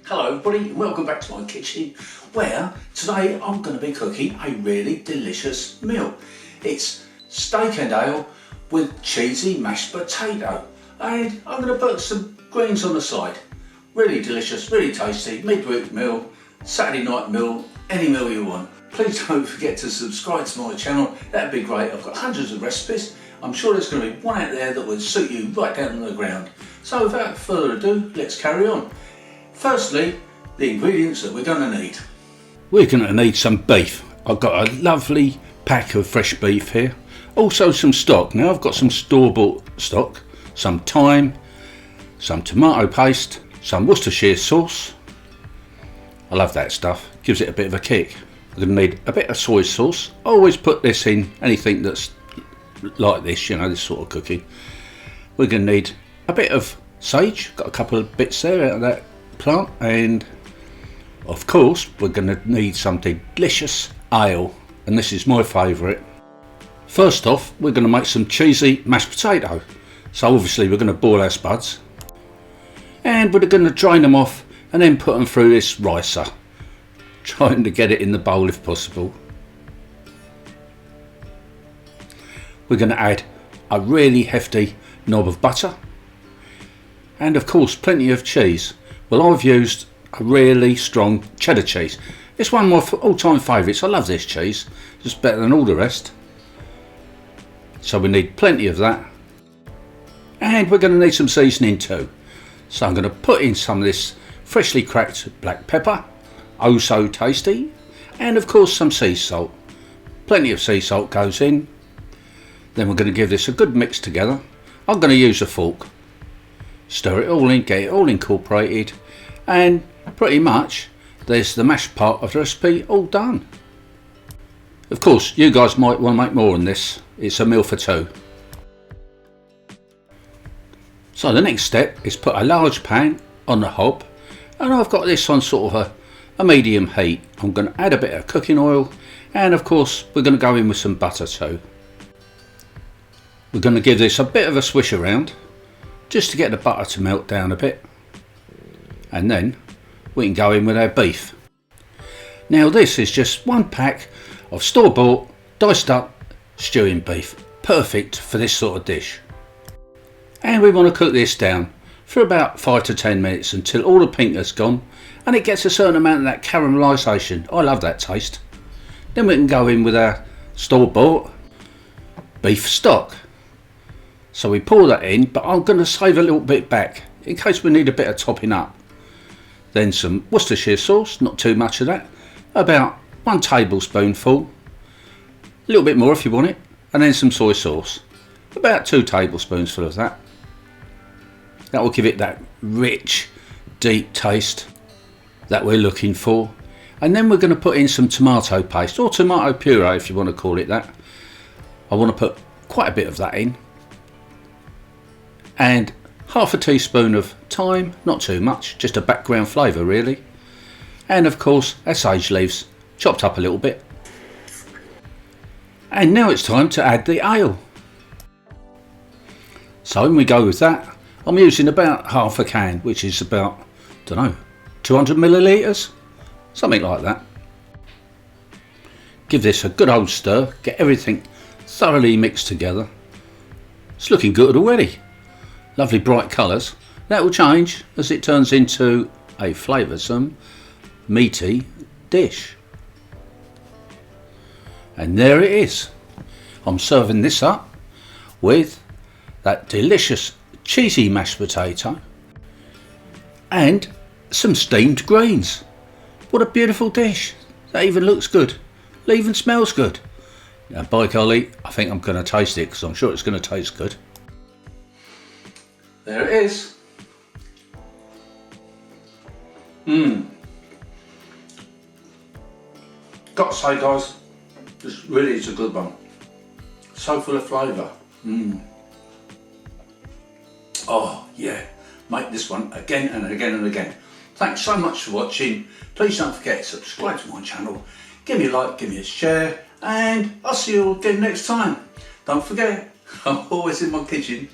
Hello everybody and welcome back to my kitchen, where today I'm going to be cooking a really delicious meal. It's steak and ale with cheesy mashed potato, and I'm going to put some greens on the side. Really delicious, really tasty, midweek meal, Saturday night meal, any meal you want. Please don't forget to subscribe to my channel, that'd be great. I've got hundreds of recipes. I'm sure there's going to be one out there that would suit you right down to the ground. So without further ado, let's carry on. Firstly, the ingredients that we're going to need. We're going to need some beef. I've got a lovely pack of fresh beef here. Also some stock. Now I've got some store-bought stock, some thyme, some tomato paste, some Worcestershire sauce. I love that stuff, gives it a bit of a kick. We're going to need a bit of soy sauce. I always put this in anything that's like this, you know, this sort of cooking. We're going to need a bit of sage, got a couple of bits there out of that plant, and of course we're going to need some delicious ale, and this is my favourite. First off, we're going to make some cheesy mashed potato. So obviously we're going to boil our spuds, and we're going to drain them off and then put them through this ricer, trying to get it in the bowl if possible. We're going to add a really hefty knob of butter, and of course plenty of cheese. Well, I've used a really strong cheddar cheese. It's one of my all-time favourites. I love this cheese. It's better than all the rest. So we need plenty of that. And we're going to need some seasoning too. So I'm going to put in some of this freshly cracked black pepper. Oh so tasty. And of course some sea salt. Plenty of sea salt goes in. Then we're going to give this a good mix together. I'm going to use a fork. Stir it all in, get it all incorporated, and pretty much there's the mashed part of the recipe all done. Of course you guys might want to make more than this. It's a meal for two. So the next step is put a large pan on the hob, and I've got this on sort of a medium heat. I'm going to add a bit of cooking oil, and of course we're going to go in with some butter too. We're going to give this a bit of a swish around, just to get the butter to melt down a bit, and then we can go in with our beef. Now this is just one pack of store-bought diced up stewing beef, perfect for this sort of dish. And we want to cook this down for about 5 to 10 minutes until all the pink has gone and it gets a certain amount of that caramelisation. I love that taste. Then we can go in with our store-bought beef stock. So we pour that in, but I'm going to save a little bit back in case we need a bit of topping up. Then some Worcestershire sauce, not too much of that, about 1 tablespoonful, a little bit more if you want it, and then some soy sauce, about 2 tablespoons full of that. That will give it that rich, deep taste that we're looking for. And then we're going to put in some tomato paste, or tomato puree if you want to call it that. I want to put quite a bit of that in. And half a teaspoon of thyme, not too much, just a background flavour really. And of course our sage leaves, chopped up a little bit. And now it's time to add the ale. So when we go with that, I'm using about half a can, which is about, I don't know, 200 millilitres, something like that. Give this a good old stir, get everything thoroughly mixed together. It's looking good already. Lovely bright colours. That will change as it turns into a flavoursome, meaty dish. And there it is. I'm serving this up with that delicious cheesy mashed potato and some steamed greens. What a beautiful dish. That even looks good. It even smells good. Now by golly, I think I'm going to taste it because I'm sure it's going to taste good. There it is. Got to say guys, this really is a good one. So full of flavour. Oh yeah, make this one again and again and again. Thanks so much for watching. Please don't forget to subscribe to my channel. Give me a like, give me a share, and I'll see you all again next time. Don't forget, I'm always in my kitchen.